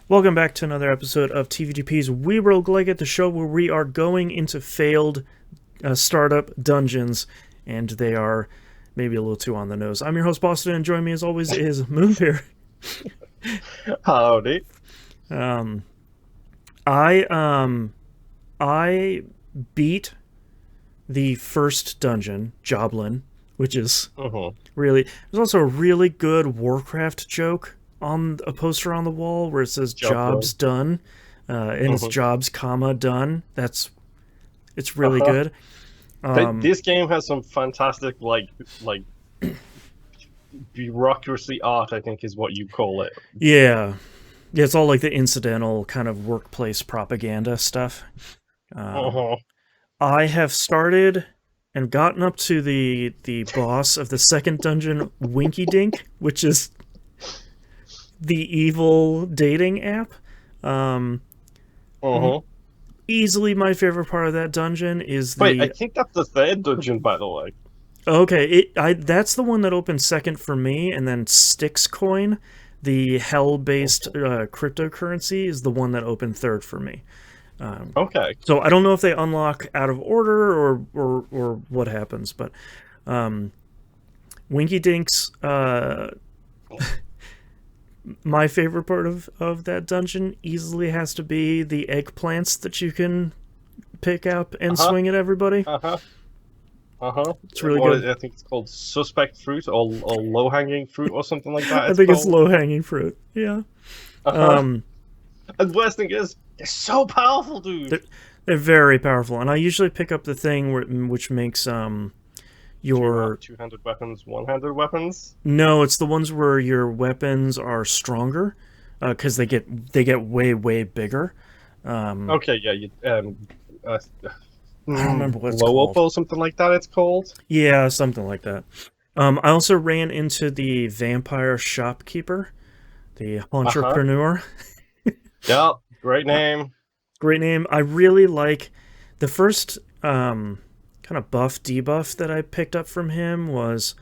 Welcome back to another episode of TVGP's We Roguelike It, the show where we are going into failed startup dungeons, and they are maybe a little too on the nose. I'm your host, Boston, and joining me as always is Moonbeer. Howdy. Um, I beat the first dungeon, Joblin, which is really... There's also a really good Warcraft joke on a poster on the wall where it says "Jobs done," and it's "Jobs, comma done." It's really good. This game has some fantastic like bureaucracy art, I think is what you call it. Yeah, it's all like the incidental kind of workplace propaganda stuff. I have started and gotten up to the boss of the second dungeon, Winky Dink, which is the evil dating app. Easily my favorite part of that dungeon is the... Wait, I think that's the third dungeon, by the way. Okay, that's the one that opened second for me, and then Styx Coin, the hell-based cryptocurrency, is the one that opened third for me. Okay. So I don't know if they unlock out of order or what happens, but Winky Dink's... my favorite part of that dungeon easily has to be the eggplants that you can pick up and swing at everybody. It's really good. I think it's called suspect fruit or low-hanging fruit or something like that. I think it's low-hanging fruit. Yeah. And the worst thing is, they're so powerful, dude. They're very powerful, and I usually pick up the thing which makes your two-handed weapons, one-handed weapons. No, it's the ones where your weapons are stronger, because they get way bigger. Okay, yeah, I don't remember what it's blow called. up or something like that. It's called. Yeah, something like that. I also ran into the vampire shopkeeper, the entrepreneur. Yeah, great name. Great name. I really like the first kind of buff debuff that I picked up from him was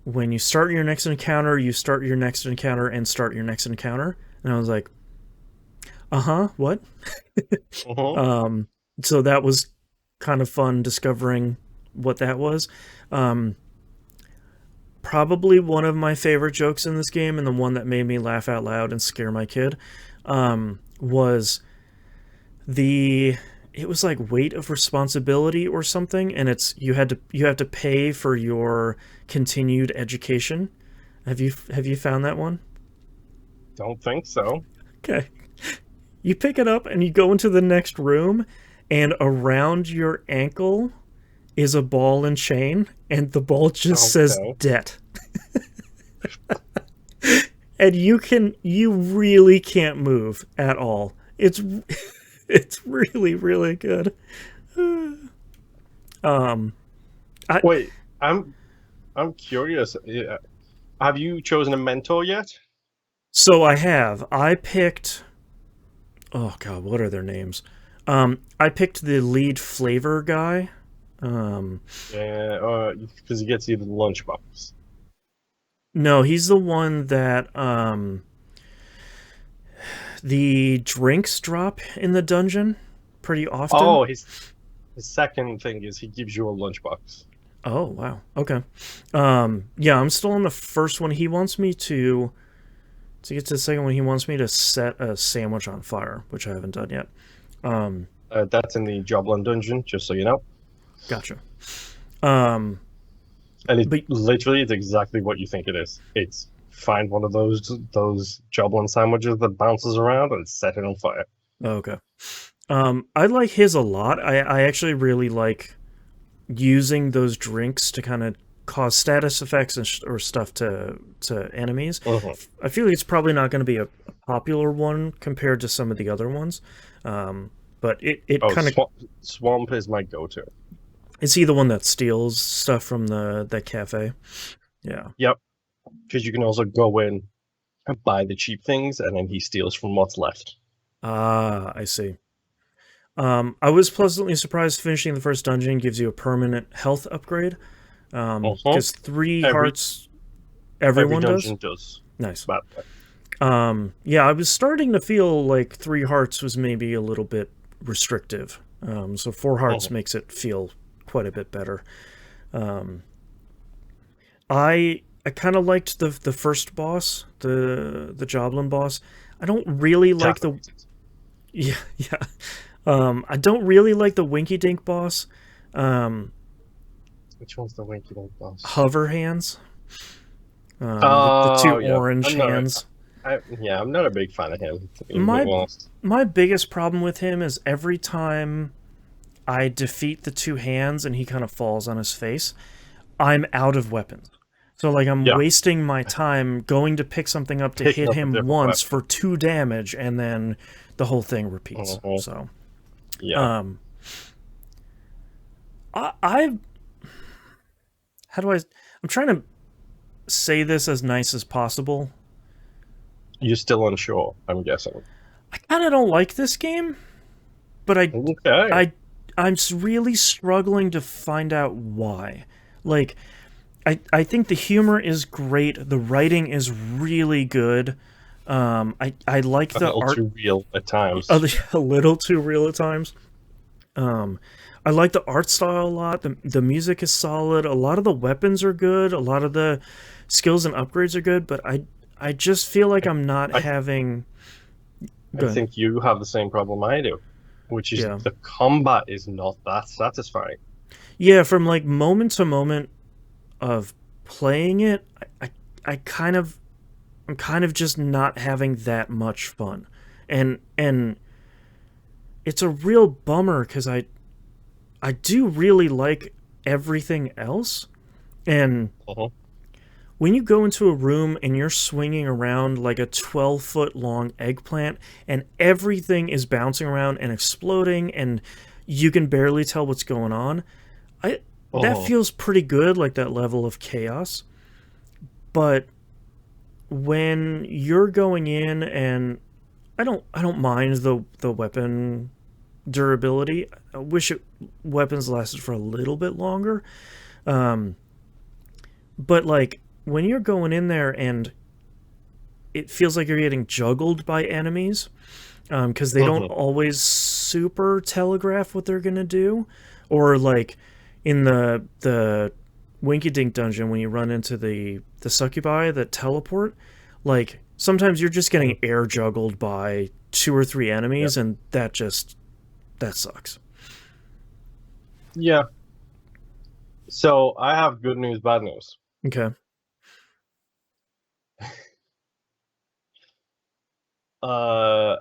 when you start your next encounter, you start your next encounter and start your next encounter. And I was like, what? So that was kind of fun discovering what that was. Probably one of my favorite jokes in this game, and the one that made me laugh out loud and scare my kid, was it was like weight of responsibility or something, and it's you have to pay for your continued education. Have you found that one? Don't think so. Okay. You pick it up and you go into the next room, and around your ankle is a ball and chain, and the ball just says debt. And you really can't move at all. It's really, really good. Wait, I'm curious. Have you chosen a mentor yet? So I have. I picked... Oh, God, what are their names? I picked the lead flavor guy. Yeah, because he gets you the lunchbox. No, he's the one that... the drinks drop in the dungeon pretty often. Oh, his second thing is he gives you a lunchbox. Oh, wow. Okay. Yeah, I'm still on the first one. He wants me to get to the second one, he wants me to set a sandwich on fire, which I haven't done yet. That's in the Joblin dungeon, just so you know. Gotcha. And literally, it's exactly what you think it is. It's find one of those Joblin sandwiches that bounces around and set it on fire. Okay. I like his a lot. I actually really like using those drinks to kind of cause status effects or stuff to enemies. I feel like it's probably not going to be a popular one compared to some of the other ones. But it kind of... Swamp is my go-to. Is he the one that steals stuff from that cafe? Yeah. Yep. Because you can also go in and buy the cheap things, and then he steals from what's left. Ah, I see. I was pleasantly surprised finishing the first dungeon gives you a permanent health upgrade. Because 3 hearts, everyone Every dungeon does. Nice. Yeah, I was starting to feel like 3 hearts was maybe a little bit restrictive. So 4 hearts Mhm. makes it feel quite a bit better. Um, I kind of liked the first boss, the Joblin boss. I don't really like the Caffeinated. yeah yeah. I don't really like the Winky Dink boss. Um, Which one's the Winky Dink boss? Hover hands. The two Oh yeah, orange hands. I'm not a big fan of him, to be My honest. my biggest problem with him is every time I defeat the two hands and he kind of falls on his face, I'm out of weapons. So like I'm Yeah, wasting my time going to pick something up to picking hit up a him different once weapon. for 2 damage and then the whole thing repeats. Mhm. So Yeah, um I how do I I'm trying to say this as nice as possible. you're still unsure, I'm guessing. I kind of don't like this game, but Okay. I I'm really struggling to find out why. Like I think the humor is great. The writing is really good. I like A the little art too real at a, times. a little too real at times. Um, I like the art style a lot. The music is solid. A lot of the weapons are good. A lot of the skills and upgrades are good. But I just feel like I, I'm not I, having I good. think you have the same problem I do, which is Yeah, the combat is not that satisfying. yeah. From like moment to moment of playing it, I kind of I'm kind of just not having that much fun. And it's a real bummer cuz I do really like everything else. And Uh-huh. when you go into a room and you're swinging around like a 12-foot long eggplant and everything is bouncing around and exploding and you can barely tell what's going on, I that Uh-huh. feels pretty good, like that level of chaos. But when you're going in and I don't mind the weapon durability. I wish weapons lasted for a little bit longer. Um, but like when you're going in there and it feels like you're getting juggled by enemies because they don't Uh-huh. always super telegraph what they're gonna do, or like in the Winky Dink dungeon when you run into the succubi that teleport, like sometimes you're just Uh-huh. getting air juggled by 2 or 3 Yeah. enemies, and that sucks. Yeah. So I have good news, bad news. Okay,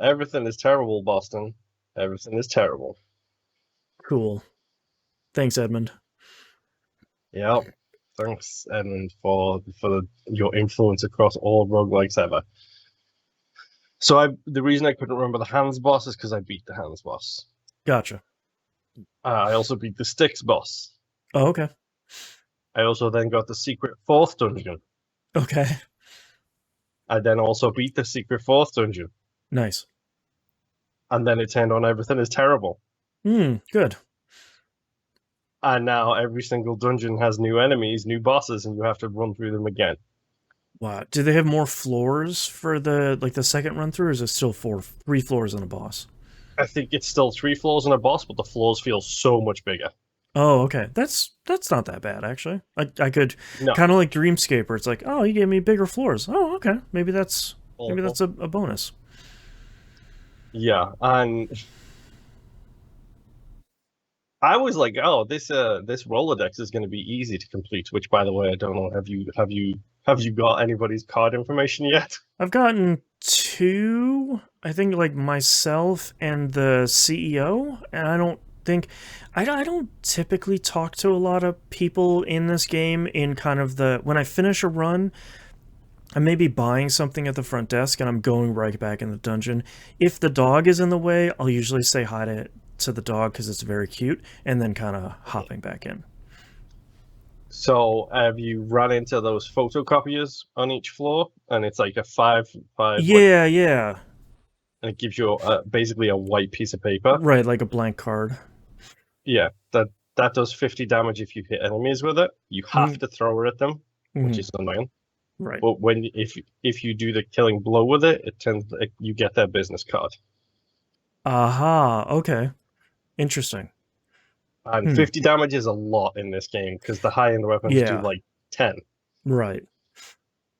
Everything is terrible, Boston. Everything is terrible. cool. Thanks, Edmund. Yep. Thanks, Edmund, your influence across all roguelikes ever. So the reason I couldn't remember the hands boss is because I beat the hands boss. Gotcha. I also beat the sticks boss. Oh, okay. I also then got the secret fourth dungeon. Okay. I then also beat the secret fourth dungeon. Nice. And then it turned on everything is terrible. Good. And now every single dungeon has new enemies, new bosses, and you have to run through them again. Wow. Do they have more floors for the second run through, or is it still 3 floors and a boss? I think it's still 3 floors and a boss, but the floors feel so much bigger. Oh, okay. That's not that bad actually. I could No. kind of like Dreamscape, where it's like, oh, you gave me bigger floors. Oh, okay. Maybe that's a bonus. Yeah, and I was like, oh, this Rolodex is going to be easy to complete. Which, by the way, I don't know. Have you got anybody's card information yet? I've gotten 2, I think, like myself and the CEO, and I don't typically talk to a lot of people in this game in kind of the when I finish a run, I may be buying something at the front desk and I'm going right back in the dungeon. If the dog is in the way, I'll usually say hi to the dog because it's very cute and then kind of hopping back in. So, have you run into those photocopiers on each floor, and it's like a five like, Yeah, yeah. and it gives you basically a white piece of paper. Right, like a blank card. Yeah, that does 50 damage if you hit enemies with it. You have Mm-hmm. to throw it at them, which Mm-hmm. is annoying. Right. But when if you do the killing blow with it, you get their business card. Aha. Okay. Interesting. And Hmm. 50 damage is a lot in this game because the high end weapons do Yeah. like 10. Right.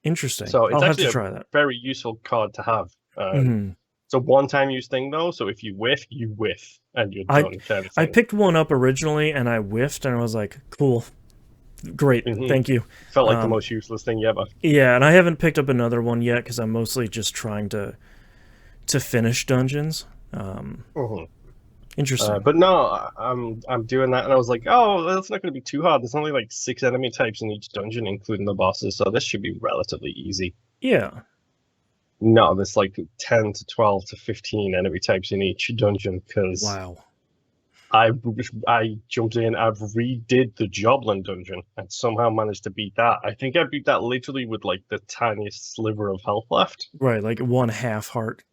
Interesting. So it's I'll have to actually a try that. very useful card to have. Hmm. It's a one-time use thing though, so if you whiff, and you're I done, kind of I thing. picked one up originally and I whiffed and I was like, cool, great, thank you. Felt like the Um, most useless thing ever. yeah, and I haven't picked up another one yet because I'm mostly just trying to finish dungeons. Um, Mhm. Interesting. But no, I'm doing that, and I was like, oh, that's not going to be too hard. There's only like 6 enemy types in each dungeon, including the bosses, so this should be relatively easy. Yeah. No, there's like 10 to 12 to 15 enemy types in each dungeon because Wow. I jumped in, I've redid the Joblin dungeon and somehow managed to beat that. I think I beat that literally with like the tiniest sliver of health left. Right, like one half heart.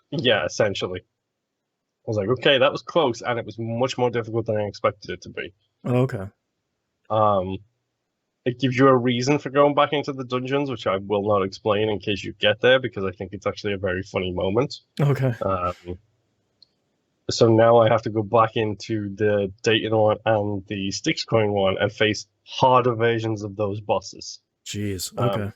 Yeah, essentially. I was like, okay, that was close, and it was much more difficult than I expected it to be. Oh, okay. Um, it gives you a reason for going back into the dungeons, which I will not explain in case you get there, because I think it's actually a very funny moment. Okay. So now I have to go back into the Dayton one and the Styx Coin one and face harder versions of those bosses. Jeez. Um, Okay.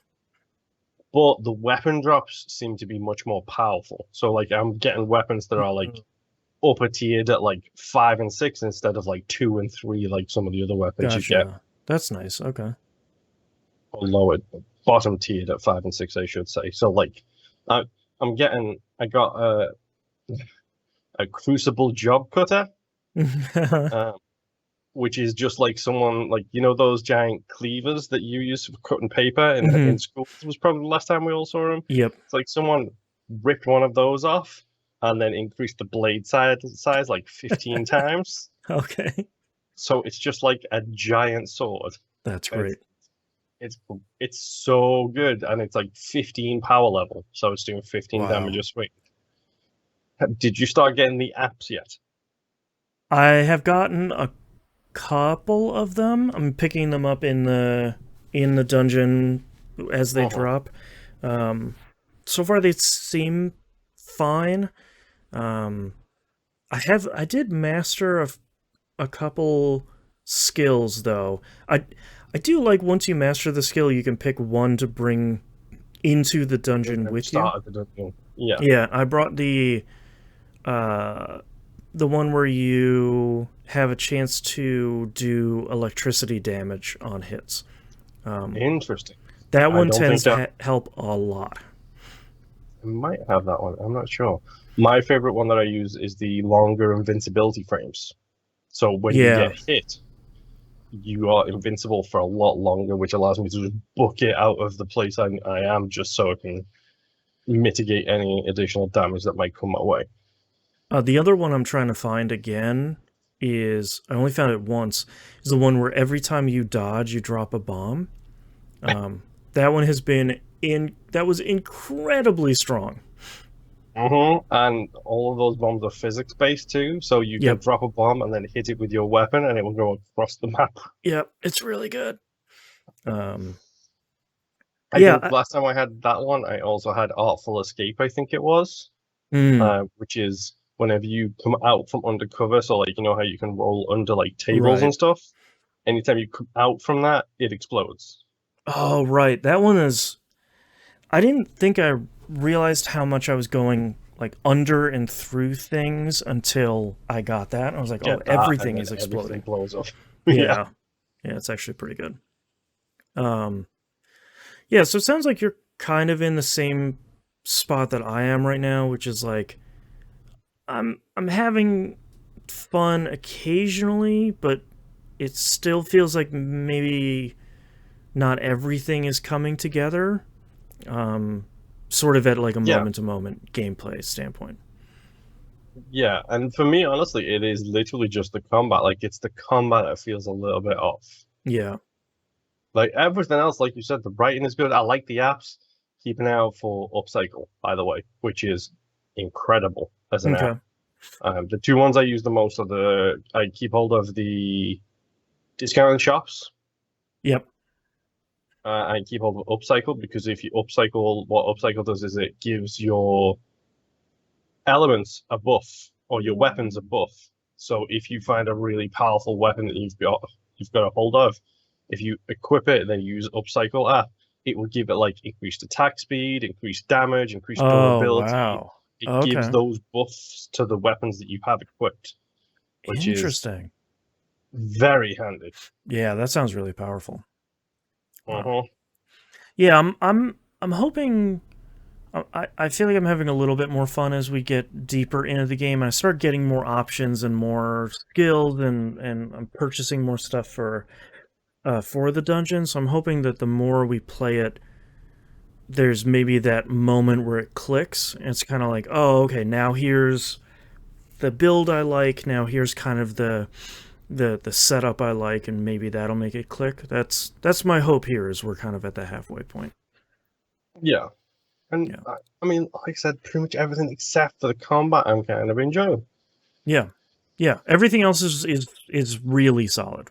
but the weapon drops seem to be much more powerful. So like I'm getting weapons that are like upper tiered at like 5 and 6 instead of like 2 and 3 like some of the other weapons you get. Gotcha. That's nice. Okay. Or lowered, bottom tiered at 5 and 6, I should say. So like I I got a crucible job cutter. Um, which is just like someone like those giant cleavers that you use for cutting paper in school. It was probably the last time we all saw them. Yep. It's like someone ripped one of those off and then increased the blade size like 15 times. Okay. So it's just like a giant sword. That's It's great. it's so good, and it's like 15 power level, so it's doing 15 damage Wow. a swing. Did you start getting the apps yet? I have gotten a couple of them. I'm picking them up in the dungeon as they drop. So far they seem fine. I did master a couple skills though. I do like once you master the skill, you can pick one to bring into the dungeon with you. Start at the dungeon. Yeah. Yeah, I brought the one where you have a chance to do electricity damage on hits. Interesting. That I one don't tends think to help a lot. I might have that one. I'm not sure. My favorite one that I use is the longer invincibility frames. So when you Yeah. get hit, you are invincible for a lot longer, which allows me to just book it out of the place I am, just so I can mitigate any additional damage that might come my way. The other one I'm trying to find again is, I only found it once, is the one where every time you dodge, you drop a bomb. That one has been that was incredibly strong. And all of those bombs are physics based too, so you can drop a bomb and then hit it with your weapon, and it will go across the map. Yep, it's really good. I think last time I had that one, I also had Artful Escape, I think it was, which is whenever you come out from undercover, so like how you can roll under like tables and stuff. Anytime you come out from that, it explodes. Oh, right. That one is. I didn't think I realized how much I was going like under and through things until I got that. I was like, oh, everything is exploding. Everything blows up. Yeah. Yeah, it's actually pretty good. Yeah, so it sounds like you're kind of in the same spot that I am right now, which is like I'm having fun occasionally, but it still feels like maybe not everything is coming together. Sort of at like a moment to moment gameplay standpoint. Yeah, and for me, honestly, it is literally just the combat. Like, it's the combat that feels a little bit off. Yeah. Like, everything else, like you said, the writing is good. I like the apps. Keep an eye out for Upcycle, by the way, which is incredible as an app. The two ones I use the most are I keep hold of the discounted shops. Yep. and keep hold of upcycle, because if you upcycle, what upcycle does is it gives your elements a buff or your weapons a buff. So if you find a really powerful weapon that you've got a hold of, if you equip it and then use upcycle app, it will give it like increased attack speed, increased damage, increased Oh, durability. wow. It gives Okay. those buffs to the weapons that you have equipped, which is Interesting. very handy. Yeah, that sounds really powerful. Wow. Uh-huh. Yeah, I'm hoping. I feel like I'm having a little bit more fun as we get deeper into the game, and I start getting more options and more skills, and I'm purchasing more stuff for the dungeon. So I'm hoping that the more we play it, there's maybe that moment where it clicks, and it's kind of like, oh, okay, now here's the build I like. Now here's kind of the setup I like, and maybe that'll make it click. That's my hope here. Is we're kind of at the halfway point. Yeah. And Yeah. I mean, like I said, pretty much everything except for the combat I'm kind of enjoying. Yeah. Yeah. Everything else is really solid,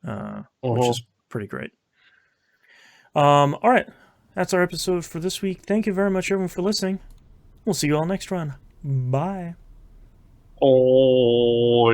which Uh-huh. is pretty great. All right. That's our episode for this week. Thank you very much, everyone, for listening. We'll see you all next run. Bye. Oh.